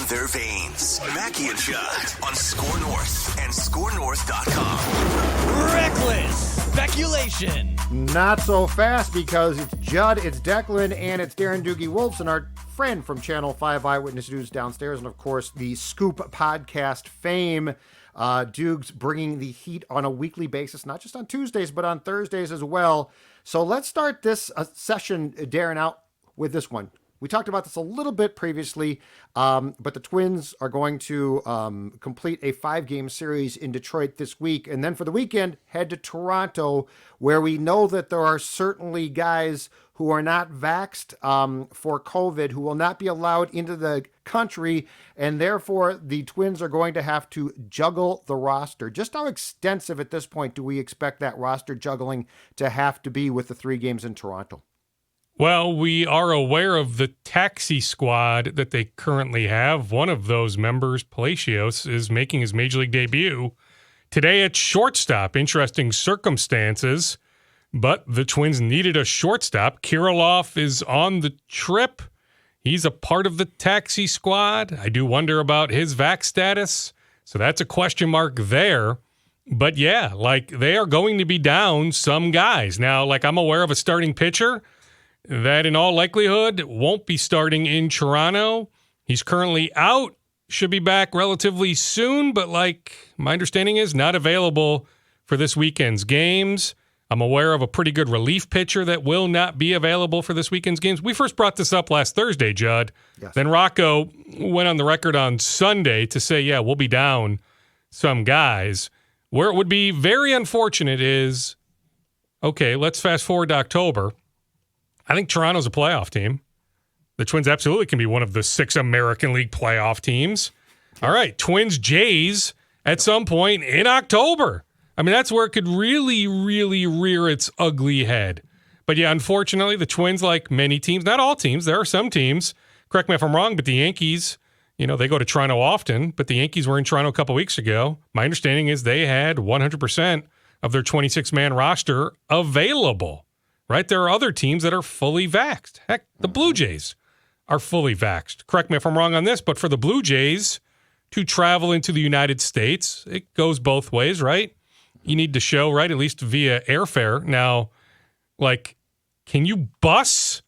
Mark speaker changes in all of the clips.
Speaker 1: their veins. Mackie and Judd on Score North and ScoreNorth.com.
Speaker 2: Reckless speculation.
Speaker 3: Not so fast, because it's Judd, it's Declan, and it's Darren Doogie Wolfson, our friend from Channel 5 Eyewitness News downstairs, and of course the Scoop podcast fame. Dukes bringing the heat on a weekly basis, not just on Tuesdays, but on Thursdays as well. So let's start this session, Darren, out with this one. We talked about this a little bit previously, but the Twins are going to complete a 5-game series in Detroit this week. And then for the weekend, head to Toronto, where we know that there are certainly guys who are not vaxxed for COVID, who will not be allowed into the country. And therefore, the Twins are going to have to juggle the roster. Just how extensive at this point do we expect that roster juggling to have to be with the 3 games in Toronto?
Speaker 4: Well, we are aware of the taxi squad that they currently have. One of those members, Palacios, is making his Major League debut today at shortstop. Interesting circumstances, but the Twins needed a shortstop. Kirilloff is on the trip. He's a part of the taxi squad. I do wonder about his vax status, so that's a question mark there. But yeah, they are going to be down some guys. Now, I'm aware of a starting pitcher that in all likelihood won't be starting in Toronto. He's currently out, should be back relatively soon, but my understanding is not available for this weekend's games. I'm aware of a pretty good relief pitcher that will not be available for this weekend's games. We first brought this up last Thursday, Judd.
Speaker 3: Yes.
Speaker 4: Then Rocco went on the record on Sunday to say, yeah, we'll be down some guys. Where it would be very unfortunate is, okay, let's fast forward to October. I think Toronto's a playoff team. The Twins absolutely can be one of the 6 American League playoff teams. All right, Twins-Jays at some point in October. I mean, that's where it could really, really rear its ugly head. But yeah, unfortunately, the Twins, like many teams, not all teams, there are some teams, correct me if I'm wrong, but the Yankees, they go to Toronto often, but the Yankees were in Toronto a couple weeks ago. My understanding is they had 100% of their 26-man roster available. Right? There are other teams that are fully vaxxed. Heck, the Blue Jays are fully vaxxed. Correct me if I'm wrong on this, but for the Blue Jays to travel into the United States, it goes both ways, right? You need to show, right, at least via airfare. Now, can you bus?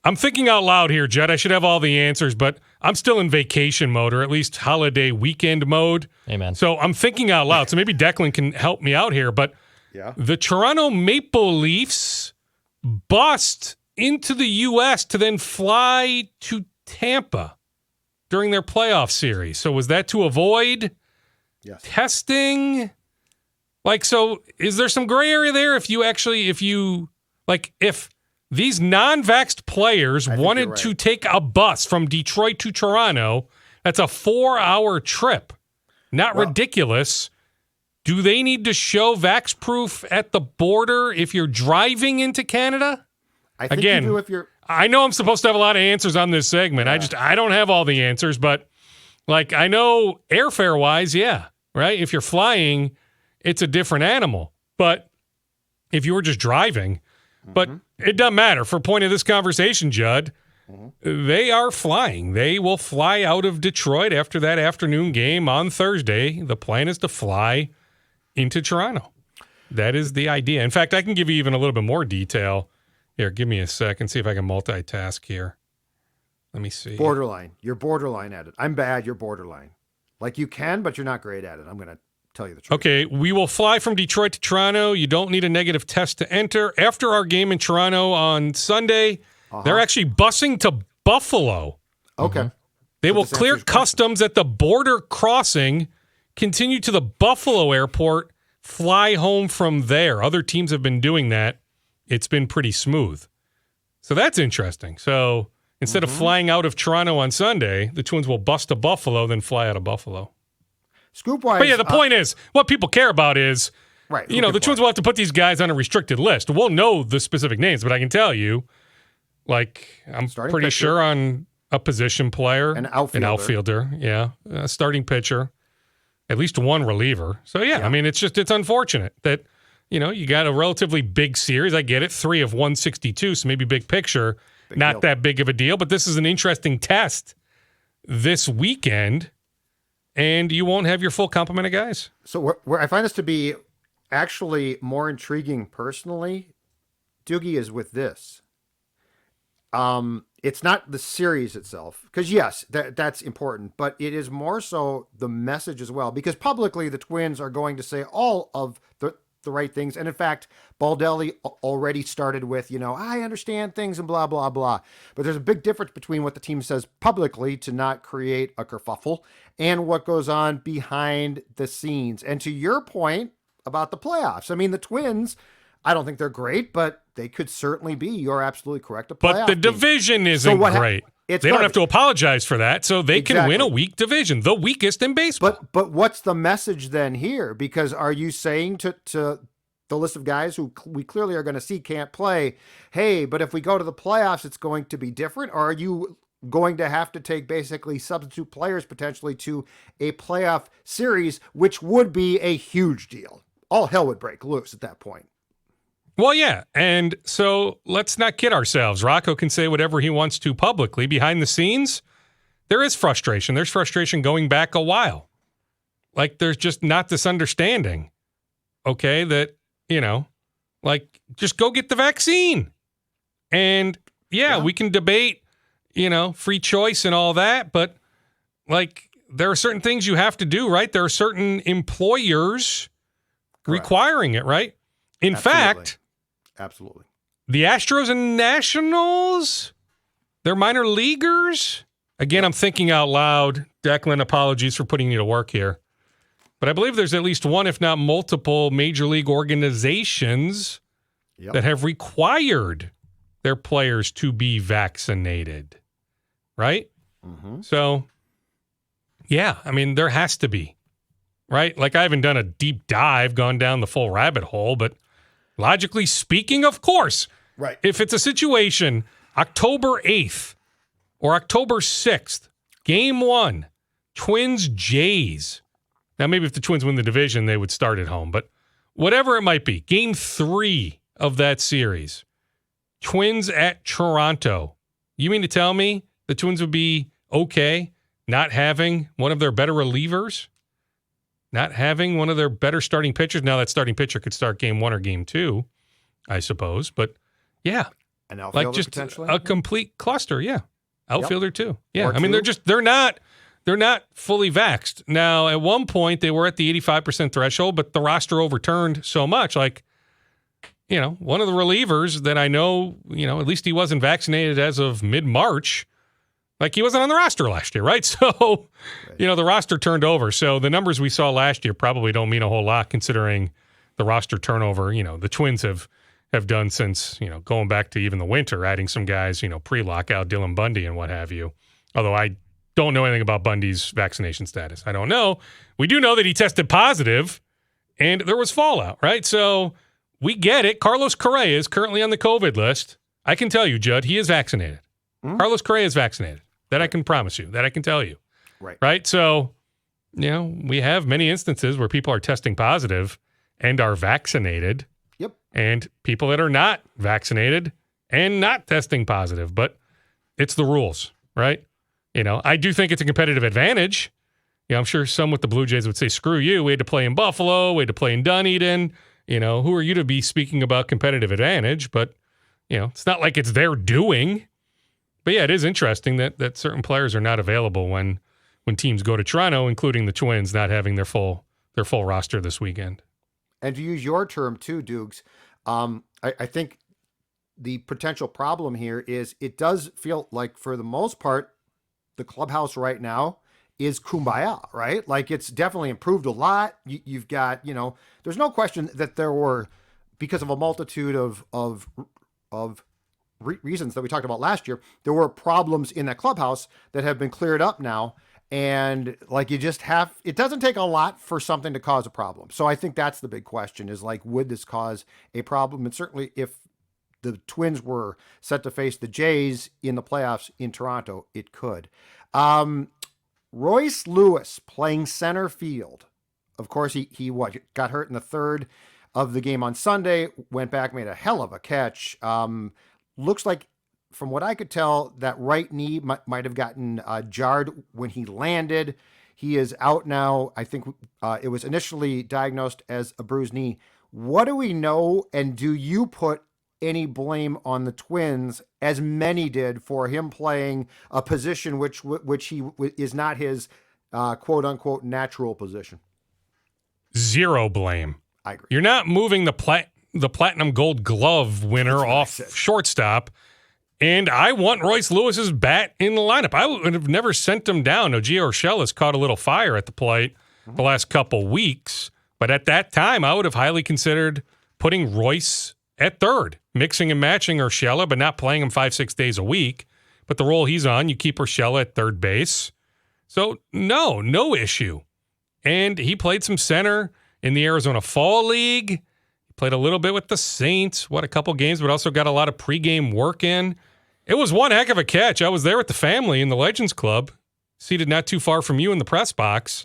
Speaker 4: I'm thinking out loud here, Jed. I should have all the answers, but I'm still in vacation mode, or at least holiday weekend mode.
Speaker 2: Amen.
Speaker 4: So I'm thinking out loud. So maybe Declan can help me out here, but yeah. The Toronto Maple Leafs bust into the U.S. to then fly to Tampa during their playoff series. So was that to avoid testing? So is there some gray area there if these non-vaxxed players wanted to take a bus from Detroit to Toronto, that's a 4-hour trip. Not ridiculous. Do they need to show vax proof at the border if you're driving into Canada?
Speaker 3: I think you do if you're...
Speaker 4: I know I'm supposed to have a lot of answers on this segment. Yeah. I don't have all the answers, but I know airfare-wise, yeah, right? If you're flying, it's a different animal. But if you were just driving, but it doesn't matter. For point of this conversation, Judd, they are flying. They will fly out of Detroit after that afternoon game on Thursday. The plan is to fly into Toronto. That is the idea. In fact, I can give you even a little bit more detail. Here, give me a second. See if I can multitask here. Let me see.
Speaker 3: Borderline. You're borderline at it. I'm bad. You're borderline. You can, but you're not great at it. I'm going to tell you the truth.
Speaker 4: Okay, we will fly from Detroit to Toronto. You don't need a negative test to enter. After our game in Toronto on Sunday, they're actually busing to Buffalo.
Speaker 3: Okay.
Speaker 4: They will clear customs at the border crossing, continue to the Buffalo airport, fly home from there. Other teams have been doing that. It's been pretty smooth. So that's interesting. So instead of flying out of Toronto on Sunday, the Twins will bus to Buffalo, then fly out of Buffalo.
Speaker 3: Scoop-wise...
Speaker 4: But yeah, the point is, what people care about is,
Speaker 3: right,
Speaker 4: the Twins will have to put these guys on a restricted list. We'll know the specific names, but I can tell you, I'm pretty sure on a position player.
Speaker 3: An outfielder.
Speaker 4: Yeah. A starting pitcher. At least one reliever. So, yeah, I mean, it's unfortunate that, you got a relatively big series. I get it. 3 of 162, so maybe big picture, not that big of a deal. But this is an interesting test this weekend, and you won't have your full complement of guys.
Speaker 3: So where I find this to be actually more intriguing personally, Doogie, is with this. It's not the series itself, because yes, that's important, but it is more so the message as well, because publicly the Twins are going to say all of the right things. And in fact, Baldelli already started with, I understand things and blah, blah, blah. But there's a big difference between what the team says publicly to not create a kerfuffle and what goes on behind the scenes. And to your point about the playoffs, I mean, the Twins, I don't think they're great, but they could certainly be. You're absolutely correct.
Speaker 4: But the division isn't great. They don't have to apologize for that, so they can win a weak division, the weakest in baseball.
Speaker 3: But what's the message then here? Because are you saying to the list of guys who we clearly are going to see can't play, hey, but if we go to the playoffs, it's going to be different? Or are you going to have to take basically substitute players potentially to a playoff series, which would be a huge deal? All hell would break loose at that point.
Speaker 4: Well, yeah, and so let's not kid ourselves. Rocco can say whatever he wants to publicly. Behind the scenes, there is frustration. There's frustration going back a while. Like, there's just not this understanding, okay, that, just go get the vaccine. And, yeah, we can debate, free choice and all that, but, there are certain things you have to do, right? There are certain employers requiring it, right? In fact...
Speaker 3: Absolutely.
Speaker 4: The Astros and Nationals, they're minor leaguers. Again, I'm thinking out loud. Declan, apologies for putting you to work here. But I believe there's at least one, if not multiple, major league organizations that have required their players to be vaccinated. Right? Mm-hmm. So, yeah, I mean, there has to be. Right? Like, I haven't done a deep dive, gone down the full rabbit hole, but logically speaking, of course.
Speaker 3: Right.
Speaker 4: If it's a situation, October 8th or October 6th, Game 1, Twins-Jays. Now, maybe if the Twins win the division, they would start at home. But whatever it might be, Game 3 of that series, Twins at Toronto. You mean to tell me the Twins would be okay not having one of their better relievers? Not having one of their better starting pitchers. Now that starting pitcher could start Game 1 or Game 2, I suppose. But, yeah.
Speaker 3: An outfielder
Speaker 4: just
Speaker 3: potentially?
Speaker 4: A complete cluster, yeah. Outfielder, too. Yeah,
Speaker 3: Or
Speaker 4: I mean,
Speaker 3: two.
Speaker 4: they're not fully vaxxed. Now, at one point, they were at the 85% threshold, but the roster overturned so much. One of the relievers that I know, at least he wasn't vaccinated as of mid-March. He wasn't on the roster last year, right? So, the roster turned over. So the numbers we saw last year probably don't mean a whole lot considering the roster turnover, the Twins have done since, going back to even the winter, adding some guys, pre-lockout, Dylan Bundy and what have you. Although I don't know anything about Bundy's vaccination status. I don't know. We do know that he tested positive and there was fallout, right? So we get it. Carlos Correa is currently on the COVID list. I can tell you, Judd, he is vaccinated. Mm-hmm. Carlos Correa is vaccinated. That I can promise you. That I can tell you. Right? So, we have many instances where people are testing positive and are vaccinated.
Speaker 3: Yep. And
Speaker 4: people that are not vaccinated and not testing positive. But it's the rules, right? I do think it's a competitive advantage. I'm sure some with the Blue Jays would say, screw you. We had to play in Buffalo. We had to play in Dunedin. Who are you to be speaking about competitive advantage? But, it's not like it's their doing. But yeah, it is interesting that certain players are not available when teams go to Toronto, including the Twins not having their full roster this weekend.
Speaker 3: And to use your term too, Dukes, I think the potential problem here is it does feel like for the most part, the clubhouse right now is kumbaya, right? It's definitely improved a lot. You've got, there's no question that there were, because of a multitude of reasons that we talked about last year, there were problems in that clubhouse that have been cleared up now. And it doesn't take a lot for something to cause a problem. So I think that's the big question is would this cause a problem? And certainly if the Twins were set to face the Jays in the playoffs in Toronto, it could. Royce Lewis playing center field. Of course, he got hurt in the third of the game on Sunday, went back, made a hell of a catch. Looks like from what I could tell, that right knee might have gotten jarred when he landed. He is out now. I think it was initially diagnosed as a bruised knee. What do we know? And do you put any blame on the Twins, as many did, for him playing a position which he is not his quote unquote natural position?
Speaker 4: Zero blame.
Speaker 3: I agree.
Speaker 4: You're not moving the platinum gold glove winner off shortstop. And I want Royce Lewis's bat in the lineup. I would have never sent him down. Now, Gio Urshela has caught a little fire at the plate the last couple weeks. But at that time, I would have highly considered putting Royce at third, mixing and matching Urshela, but not playing him 5-6 days a week. But the role he's on, you keep Urshela at third base. So, no issue. And he played some center in the Arizona Fall League. He played a little bit with the Saints, a couple games, but also got a lot of pregame work in. It was one heck of a catch. I was there with the family in the Legends Club, seated not too far from you in the press box.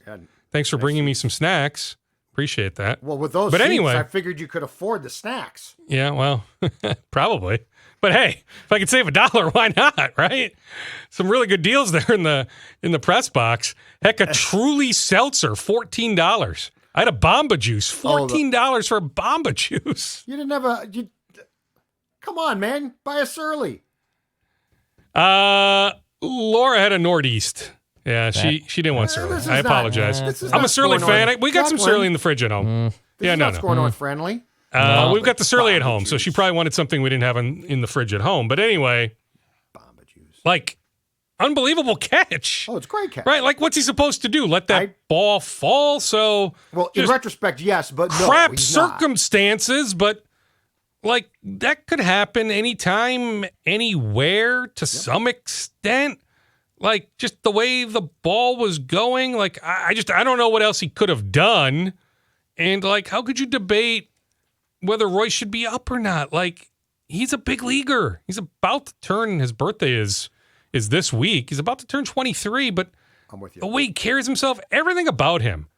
Speaker 4: Thanks for bringing me some snacks. Appreciate that.
Speaker 3: Well, with those seats, I figured you could afford the snacks.
Speaker 4: Yeah, well, probably. But hey, if I could save $1, why not, right? Some really good deals there in the press box. Heck, a Truly Seltzer, $14. I had a Bomba Juice, $14 for a Bomba Juice.
Speaker 3: You didn't have come on, man, buy a Surly.
Speaker 4: Laura had a Northeast. Yeah, she didn't want Surly. I apologize. I'm a Surly fan. We got some Surly in the fridge at home.
Speaker 3: Not Score North friendly.
Speaker 4: We've got the Surly at home, so she probably wanted something we didn't have in the fridge at home. But anyway,
Speaker 3: Bomba Juice.
Speaker 4: Like, unbelievable catch.
Speaker 3: Oh, it's a great catch.
Speaker 4: Right, like what's he supposed to do? Let that ball fall? So,
Speaker 3: well, in retrospect, yes, but no,
Speaker 4: crap
Speaker 3: he's
Speaker 4: circumstances, but like that could happen anytime, anywhere to some extent. Like just the way the ball was going, like I don't know what else he could have done. And like, how could you debate whether Royce should be up or not? Like, he's a big leaguer. He's about to turn, his birthday is this week. He's about to turn 23, but
Speaker 3: I'm with you.
Speaker 4: The way he carries himself, everything about him.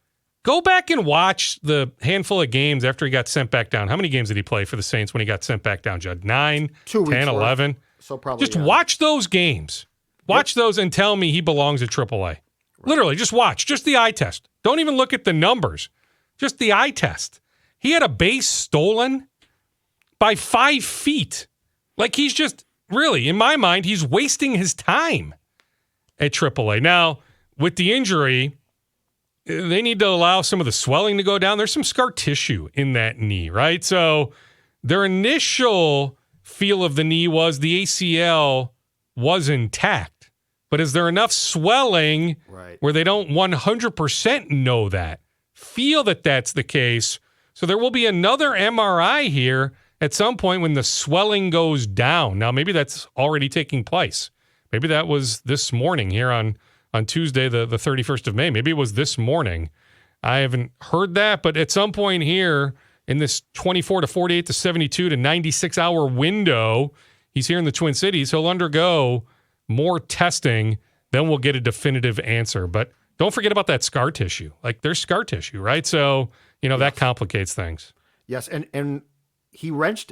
Speaker 4: Go back and watch the handful of games after he got sent back down. How many games did he play for the Saints when he got sent back down, Judd? 9,
Speaker 3: 2
Speaker 4: 10, 11?
Speaker 3: So probably
Speaker 4: just watch those games. Watch those and tell me he belongs at AAA. Right. Literally, just watch. Just the eye test. Don't even look at the numbers. Just the eye test. He had a base stolen by 5 feet. Like he's just, really, in my mind, he's wasting his time at AAA. Now, with the injury, they need to allow some of the swelling to go down. There's some scar tissue in that knee, right? So their initial feel of the knee was the ACL was intact. But is there enough swelling where they don't 100% know that? Feel that that's the case. So there will be another MRI here at some point when the swelling goes down. Now, maybe that's already taking place. Maybe that was this morning here on Tuesday, the 31st of May. Maybe it was this morning. I haven't heard that, but at some point here in this 24 to 48 to 72 to 96-hour window, he's here in the Twin Cities. He'll undergo more testing, then we'll get a definitive answer. But don't forget about that scar tissue. Like, there's scar tissue, right? So, that complicates things.
Speaker 3: Yes, and he wrenched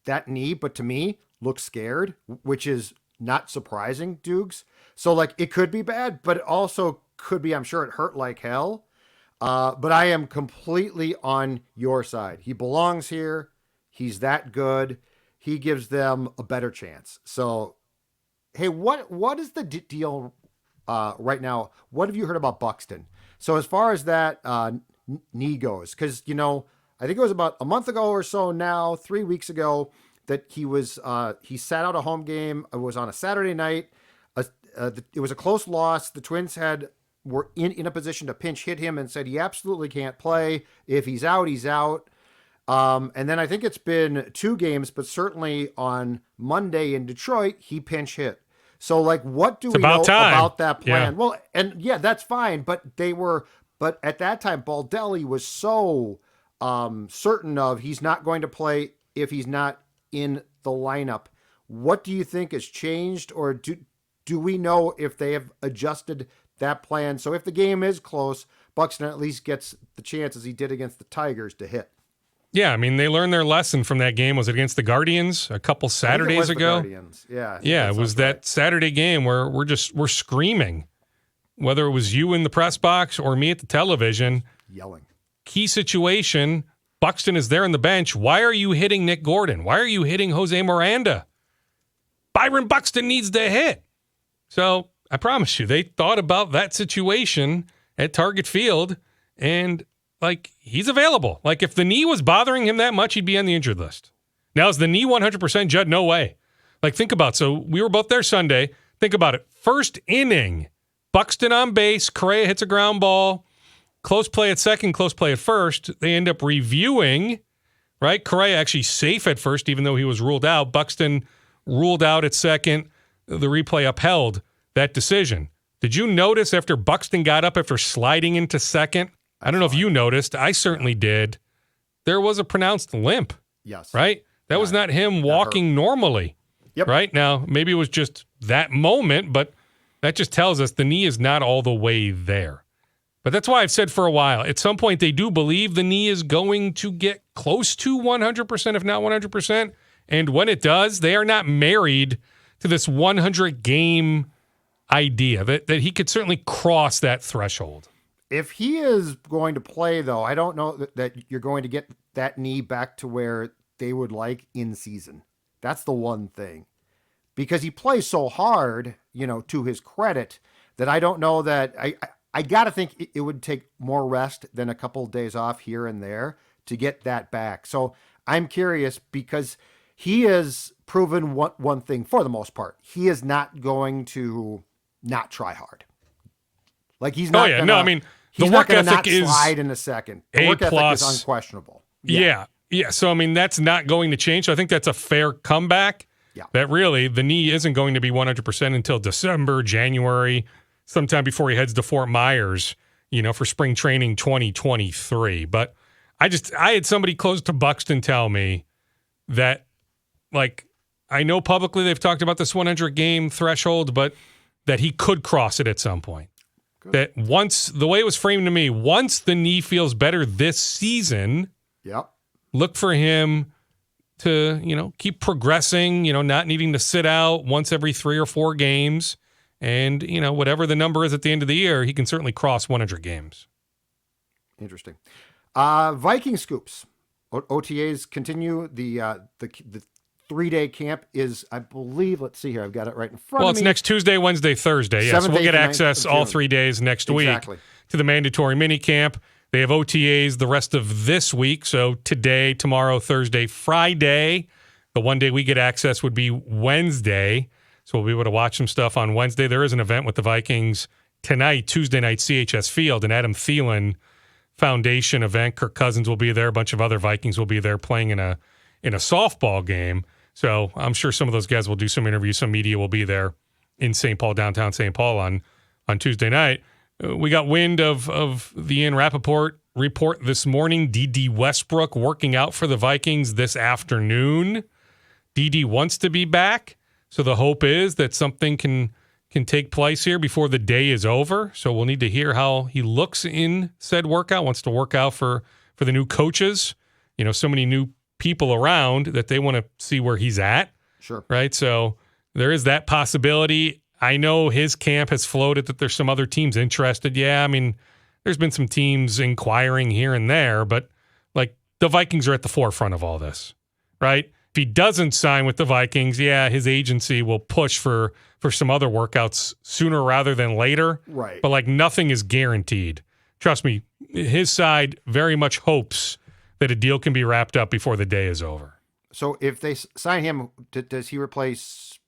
Speaker 3: that knee, but to me, looked scared, which is not surprising, Dukes. So, like, it could be bad, but it also could be, I'm sure it hurt like hell. But I am completely on your side. He belongs here. He's that good. He gives them a better chance. So, hey, what is the deal right now? What have you heard about Buxton? So as far as that knee goes, because, I think it was about a month ago or so now, 3 weeks ago, that he sat out a home game. It was on a Saturday night. It was a close loss. The Twins were in a position to pinch hit him and said he absolutely can't play. If he's out, he's out. And then I think it's been 2 games, but certainly on Monday in Detroit, he pinch hit. So, like, what do we know about that plan? Yeah. Well, and yeah, that's fine. But at that time, Baldelli was so certain of he's not going to play if he's not in the lineup. What do you think has changed, or do we know if they have adjusted that plan? So if the game is close, Buxton at least gets the chance, as he did against the Tigers, to hit.
Speaker 4: Yeah, I mean, they learned their lesson from that game. Was it against the Guardians a couple Saturdays ago?
Speaker 3: The Guardians. Yeah.
Speaker 4: Yeah, it was that Saturday game where we're screaming, whether it was you in the press box or me at the television.
Speaker 3: Yelling. Key
Speaker 4: situation, Buxton is there on the bench. Why are you hitting Nick Gordon? Why are you hitting Jose Miranda? Byron Buxton needs to hit. So I promise you, they thought about that situation at Target Field, and he's available. If the knee was bothering him that much, he'd be on the injured list. Now, is the knee 100%, Judd? No way. Think about it. So we were both there Sunday. Think about it. First inning, Buxton on base, Correa hits a ground ball, close play at second, close play at first. They end up reviewing, right? Correa actually safe at first, even though he was ruled out. Buxton ruled out at second. The replay upheld that decision. Did you notice after Buxton got up after sliding into second? I don't know if you noticed. I certainly did. There was a pronounced limp.
Speaker 3: Yes.
Speaker 4: Right? That was not him walking normally.
Speaker 3: Yep.
Speaker 4: Right? Now, maybe it was just that moment, but that just tells us the knee is not all the way there. But that's why I've said for a while, at some point they do believe the knee is going to get close to 100%, if not 100%. And when it does, they are not married to this 100-game idea that he could certainly cross that threshold.
Speaker 3: If he is going to play, though, I don't know that you're going to get that knee back to where they would like in season. That's the one thing. Because he plays so hard, to his credit, that I don't know that I got to think it would take more rest than a couple of days off here and there to get that back. So I'm curious because he has proven one thing for the most part. He is not going to not try hard. He's not going to...
Speaker 4: The work ethic
Speaker 3: is slide in a second. The work ethic is unquestionable.
Speaker 4: Yeah. So, that's not going to change. So I think that's a fair comeback.
Speaker 3: Yeah.
Speaker 4: That really, the knee isn't going to be 100% until December, January, sometime before he heads to Fort Myers, for spring training 2023. But I had somebody close to Buxton tell me that, I know publicly they've talked about this 100-game threshold, but that he could cross it at some point. Good. That once, the way it was framed to me, once the knee feels better this season, look for him to, keep progressing, not needing to sit out once every 3 or 4 games. And, whatever the number is at the end of the year, he can certainly cross 100 games.
Speaker 3: Interesting. Viking scoops. OTAs continue. The 3-day camp is, I believe, let's see here, I've got it right in front of me.
Speaker 4: Well, it's next Tuesday, Wednesday, Thursday. Yeah, so we'll get access all 3 days next week to the mandatory mini camp. They have OTAs the rest of this week. So today, tomorrow, Thursday, Friday. The one day we get access would be Wednesday. So we'll be able to watch some stuff on Wednesday. There is an event with the Vikings tonight, Tuesday night, CHS Field, an Adam Thielen Foundation event. Kirk Cousins will be there. A bunch of other Vikings will be there playing in a softball game. So I'm sure some of those guys will do some interviews. Some media will be there in St. Paul, downtown St. Paul on Tuesday night. We got wind of the Ian Rappaport report this morning. D.D. Westbrook working out for the Vikings this afternoon. D.D. wants to be back. So the hope is that something can take place here before the day is over. So we'll need to hear how he looks in said workout. Wants to work out for the new coaches. So many new people around that they want to see where he's at.
Speaker 3: Sure.
Speaker 4: Right? So there is that possibility. I know his camp has floated that there's some other teams interested. Yeah, there's been some teams inquiring here and there, but the Vikings are at the forefront of all this, right? If he doesn't sign with the Vikings, his agency will push for some other workouts sooner rather than later.
Speaker 3: Right.
Speaker 4: But nothing is guaranteed. Trust me, his side very much hopes that a deal can be wrapped up before the day is over.
Speaker 3: So if they sign him, does he replace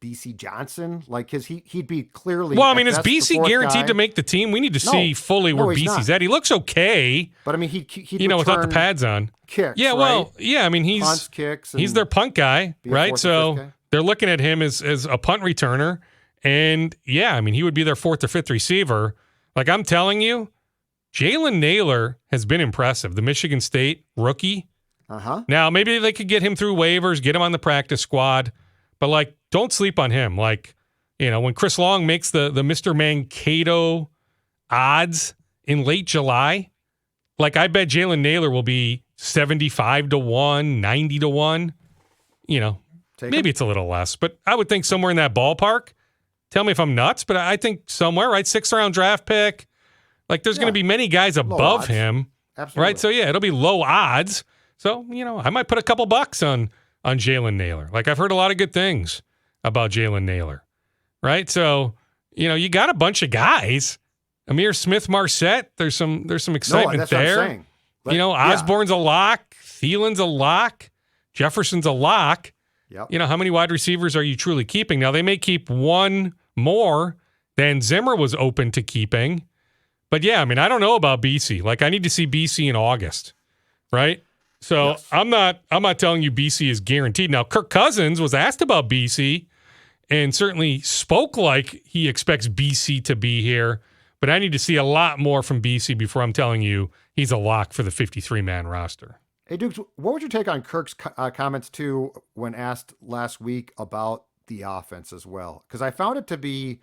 Speaker 3: BC Johnson? Because he'd be clearly...
Speaker 4: Well, is BC guaranteed to make the team? We need to see fully where BC's at. He looks okay.
Speaker 3: But he'd
Speaker 4: without the pads on.
Speaker 3: Kicks,
Speaker 4: yeah, well, yeah, he's...
Speaker 3: Punts, kicks.
Speaker 4: He's their punt guy, right? So they're looking at him as a punt returner. And yeah, he would be their 4th or 5th receiver. I'm telling you, Jalen Naylor has been impressive. The Michigan State rookie.
Speaker 3: Uh-huh.
Speaker 4: Now, maybe they could get him through waivers, get him on the practice squad. But, don't sleep on him. When Chris Long makes the Mr. Mankato odds in late July, I bet Jalen Naylor will be 75-1, 90-1. Maybe it's a little less, but I would think somewhere in that ballpark. Tell me if I'm nuts, but I think somewhere, right? 6th-round draft pick. Like, there's going to be many guys above him.
Speaker 3: Absolutely.
Speaker 4: Right? So, yeah, it'll be low odds. So, I might put a couple bucks on Jalen Naylor. Like, I've heard a lot of good things about Jalen Naylor. Right? So, you got a bunch of guys. Amir Smith-Marset, there's some excitement
Speaker 3: that's
Speaker 4: there.
Speaker 3: What I'm saying. But,
Speaker 4: Osborne's a lock. Thielen's a lock. Jefferson's a lock.
Speaker 3: Yep.
Speaker 4: How many wide receivers are you truly keeping? Now, they may keep one more than Zimmer was open to keeping. But, yeah, I don't know about BC. Like, I need to see BC in August, right? So yes. I'm not telling you BC is guaranteed. Now, Kirk Cousins was asked about BC and certainly spoke like he expects BC to be here. But I need to see a lot more from BC before I'm telling you he's a lock for the 53-man roster.
Speaker 3: Hey, Dukes, what would your take on Kirk's comments, too, when asked last week about the offense as well? Because I found it to be,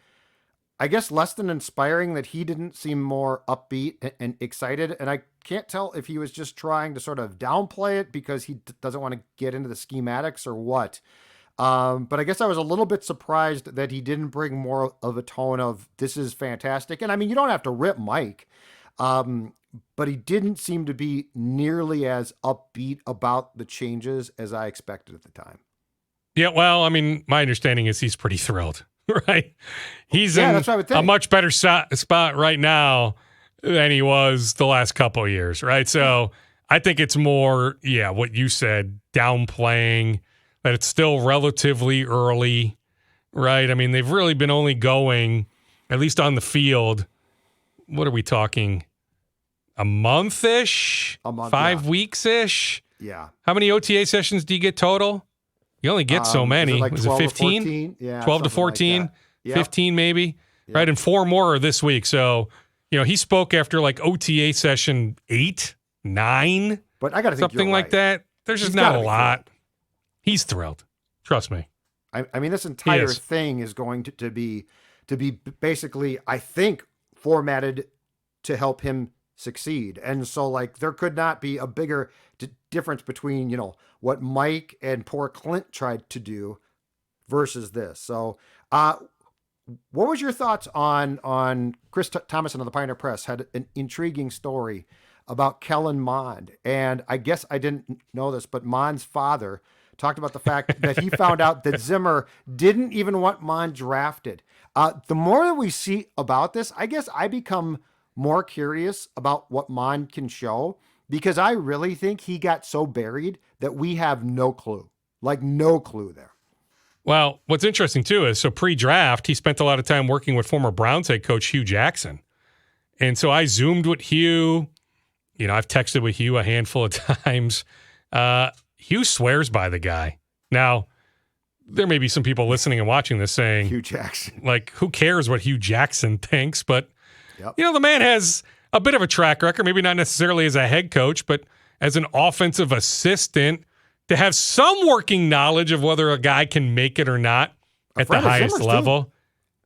Speaker 3: I guess, less than inspiring that he didn't seem more upbeat and excited. And I can't tell if he was just trying to sort of downplay it because he doesn't want to get into the schematics or what. But I guess I was a little bit surprised that he didn't bring more of a tone of this is fantastic. And you don't have to rip Mike. But he didn't seem to be nearly as upbeat about the changes as I expected at the time.
Speaker 4: Yeah, well, my understanding is he's pretty thrilled, right? He's in
Speaker 3: that's what I would think.
Speaker 4: A much better spot right now than he was the last couple of years, right? So I think it's more, what you said, downplaying, that it's still relatively early, right? They've really been only going, at least on the field, what are we talking? A month-ish? 5 weeks-ish?
Speaker 3: Yeah.
Speaker 4: How many OTA sessions do you get total? You only get so many. Was it 15?
Speaker 3: Yeah,
Speaker 4: 12 to 14?
Speaker 3: Like yep.
Speaker 4: 15 maybe?
Speaker 3: Yep.
Speaker 4: Right, and 4 more are this week. So, he spoke after OTA session 8, 9.
Speaker 3: But I got to think
Speaker 4: something like that. There's just not a lot. He's thrilled. Trust me.
Speaker 3: This entire thing is going to be basically, I think, formatted to help him succeed. And so there could not be a bigger difference between, what Mike and poor Clint tried to do versus this. So, what was your thoughts on Chris Thomason of the Pioneer Press had an intriguing story about Kellen Mond. And I guess I didn't know this, but Mond's father talked about the fact that he found out that Zimmer didn't even want Mond drafted. The more that we see about this, I guess I become more curious about what Mond can show, because I really think he got so buried that we have no clue, no clue there.
Speaker 4: Well, what's interesting too is, so pre-draft, he spent a lot of time working with former Browns head coach Hugh Jackson. And so I Zoomed with Hugh. I've texted with Hugh a handful of times. Hugh swears by the guy. Now, there may be some people listening and watching this saying,
Speaker 3: Hugh Jackson.
Speaker 4: Who cares what Hugh Jackson thinks? But
Speaker 3: yep.
Speaker 4: The man has a bit of a track record, maybe not necessarily as a head coach, but as an offensive assistant, to have some working knowledge of whether a guy can make it or not at the highest level.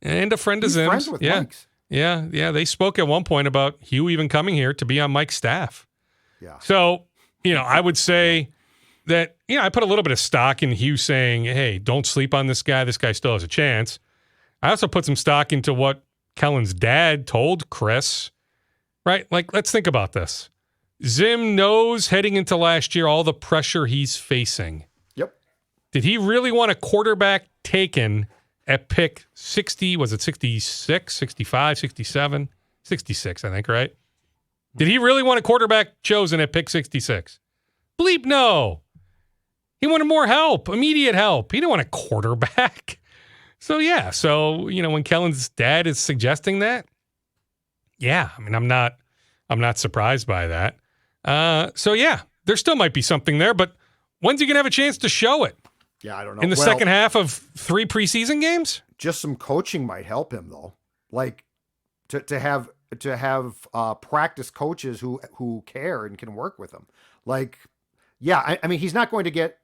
Speaker 3: Too.
Speaker 4: And a friend of Zim's.
Speaker 3: Friends with Mike's.
Speaker 4: Yeah. They spoke at one point about Hugh even coming here to be on Mike's staff.
Speaker 3: Yeah.
Speaker 4: So, I would say that, I put a little bit of stock in Hugh saying, hey, don't sleep on this guy. This guy still has a chance. I also put some stock into what Kellen's dad told Chris, right? Let's think about this. Zim knows heading into last year all the pressure he's facing.
Speaker 3: Yep.
Speaker 4: Did he really want a quarterback taken at pick 60? Was it 66, 65, 67? 66, I think, right? Did he really want a quarterback chosen at pick 66? Bleep no. He wanted more help, immediate help. He didn't want a quarterback. So, when Kellen's dad is suggesting that, I'm not surprised by that. There still might be something there, but when's he going to have a chance to show it?
Speaker 3: Yeah, I don't know.
Speaker 4: In the second half of 3 preseason games?
Speaker 3: Just some coaching might help him, though. To have practice coaches who care and can work with him. He's not going to get,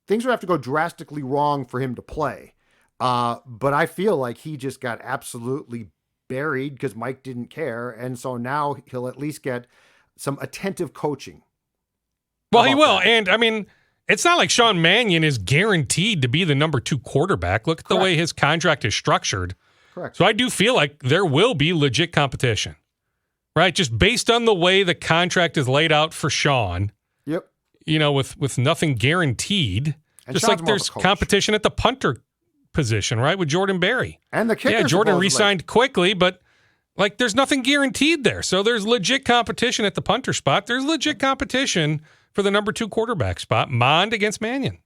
Speaker 3: things would have to go drastically wrong for him to play. But I feel like he just got absolutely buried because Mike didn't care. And so now he'll at least get some attentive coaching
Speaker 4: Well, he will. And, I mean, it's not like Sean Mannion is guaranteed to be the number 2 quarterback. Look at the way his contract is structured.
Speaker 3: Correct.
Speaker 4: So I do feel like there will be legit competition, right? Just based on the way the contract is laid out for Sean.
Speaker 3: Yep.
Speaker 4: You know, with nothing guaranteed.
Speaker 3: And
Speaker 4: just
Speaker 3: Sean's
Speaker 4: like there's competition at the punter position, right, with Jordan Berry.
Speaker 3: And the kicker.
Speaker 4: Yeah, Jordan re-signed quickly, but like there's nothing guaranteed there. So there's legit competition at the punter spot. There's legit competition for the number 2 quarterback spot, Mond against Mannion.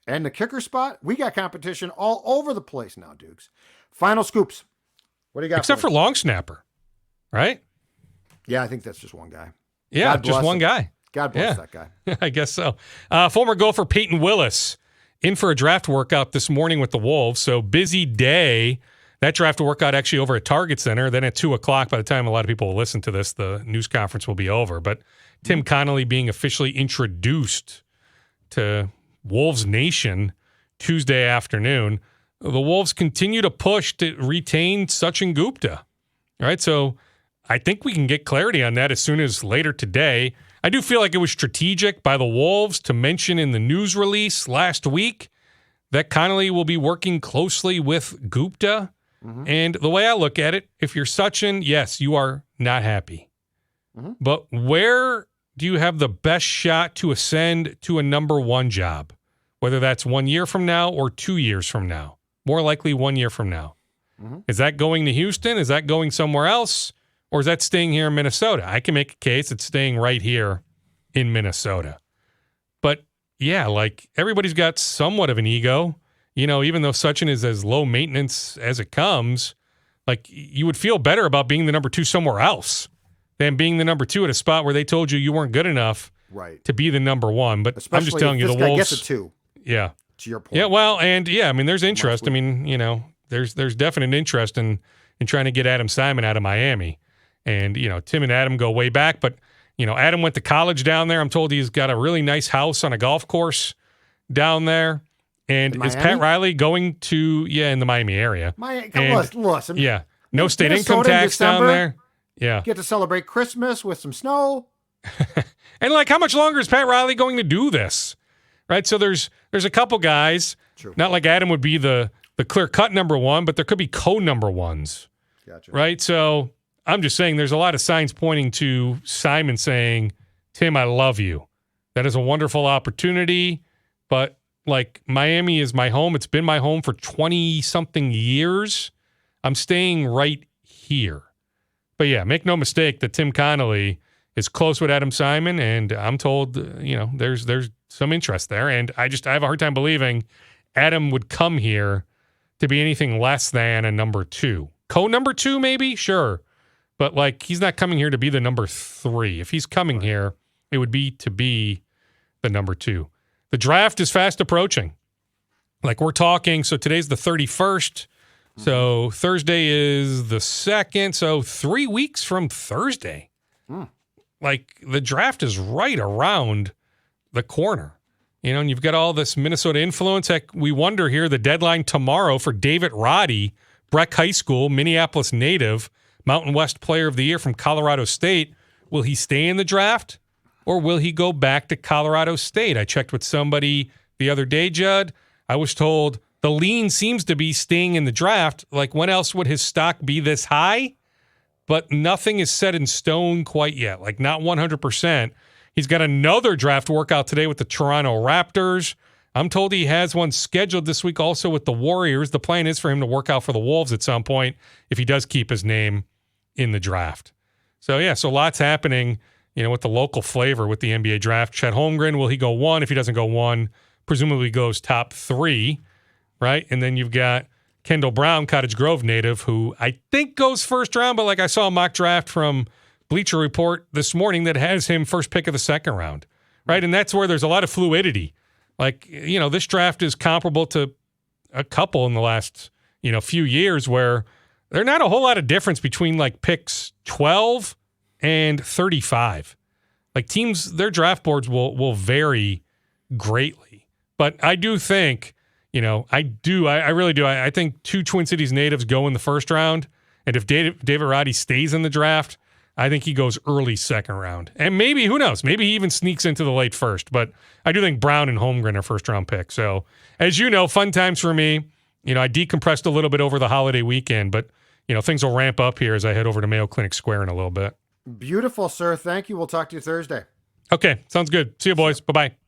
Speaker 3: And the kicker spot, we got competition all over the place now, Dukes. Final scoops. What do you got?
Speaker 4: Except for long snapper, right?
Speaker 3: Yeah, I think that's just one guy.
Speaker 4: Yeah, just one guy.
Speaker 3: God bless that guy.
Speaker 4: I guess so. Former Gopher Peyton Willis in for a draft workout this morning with the Wolves. So busy day. That draft workout actually over at Target Center. Then at 2 o'clock, by the time a lot of people will listen to this, the news conference will be over. But Tim Connolly being officially introduced to Wolves Nation Tuesday afternoon. The Wolves continue to push to retain Sachin Gupta. All right, so I think we can get clarity on that as soon as later today. I do feel like it was strategic by the Wolves to mention in the news release last week that Connolly will be working closely with Gupta. Mm-hmm. And the way I look at it, if you're Sachin, yes, you are not happy. Mm-hmm. But where do you have the best shot to ascend to a number 1 job? Whether that's 1 year from now or 2 years from now. More likely 1 year from now. Mm-hmm. Is that going to Houston? Is that going somewhere else? Or is that staying here in Minnesota? I can make a case it's staying right here in Minnesota. But yeah, like everybody's got somewhat of an ego. You know, even though Sachin is as low maintenance as it comes, like you would feel better about being the number 2 somewhere else than being the number 2 at a spot where they told you you weren't good enough to be the number 1. But
Speaker 3: especially
Speaker 4: I'm just telling you, the Wolves
Speaker 3: gets a 2.
Speaker 4: Yeah.
Speaker 3: To your point.
Speaker 4: Yeah, well, and yeah, I mean, there's interest. I mean, you know, there's definite interest in trying to get Adam Simon out of Miami. And, you know, Tim and Adam go way back, but, you know, Adam went to college down there. I'm told he's got a really nice house on a golf course down there. And is Pat Riley going to, in the Miami area?
Speaker 3: Listen.
Speaker 4: Yeah. No state income tax down there. Yeah.
Speaker 3: Get to celebrate Christmas with some snow.
Speaker 4: And like, how much longer is Pat Riley going to do this? Right? So there's a couple guys. True. Not like Adam would be the clear-cut number 1, but there could be co-number 1s.
Speaker 3: Gotcha. Right?
Speaker 4: So I'm just saying there's a lot of signs pointing to Simon saying, Tim, I love you. That is a wonderful opportunity, but like Miami is my home. It's been my home for 20-something years. I'm staying right here. But yeah, make no mistake that Tim Connolly is close with Adam Simon, and I'm told, you know, there's some interest there. And I have a hard time believing Adam would come here to be anything less than a number 2. Co-number 2, maybe? Sure. But, like, he's not coming here to be the number 3. If he's coming here, it would be to be the number 2. The draft is fast approaching. Like, we're talking, so today's the 31st. So Thursday is the 2nd. So 3 weeks from Thursday. Like, the draft is right around the corner. You know, and you've got all this Minnesota influence. Heck, we wonder here, the deadline tomorrow for David Roddy, Breck High School, Minneapolis native, Mountain West Player of the Year from Colorado State. Will he stay in the draft or will he go back to Colorado State? I checked with somebody the other day, Judd. I was told the lean seems to be staying in the draft. Like, when else would his stock be this high? But nothing is set in stone quite yet. Like, not 100%. He's got another draft workout today with the Toronto Raptors. I'm told he has one scheduled this week also with the Warriors. The plan is for him to work out for the Wolves at some point if he does keep his name in the draft. So, yeah, so lots happening, you know, with the local flavor with the NBA draft. Chet Holmgren, will he go 1? If he doesn't go 1, presumably goes top 3, right? And then you've got Kendall Brown, Cottage Grove native, who I think goes first round, but like I saw a mock draft from Bleacher Report this morning that has him first pick of the second round, right? And that's where there's a lot of fluidity. Like, you know, this draft is comparable to a couple in the last, you know, few years where there's not a whole lot of difference between like picks 12 and 35. Like, teams, their draft boards will vary greatly. But I do think, you know, I really do. I think 2 Twin Cities natives go in the first round. And if David Roddy stays in the draft, I think he goes early second round. And maybe, who knows, maybe he even sneaks into the late first. But I do think Brown and Holmgren are first-round picks. So, as you know, fun times for me. I decompressed a little bit over the holiday weekend, but, things will ramp up here as I head over to Mayo Clinic Square in a little bit.
Speaker 3: Beautiful, sir. Thank you. We'll talk to you Thursday.
Speaker 4: Okay, sounds good. See you, boys. Bye-bye.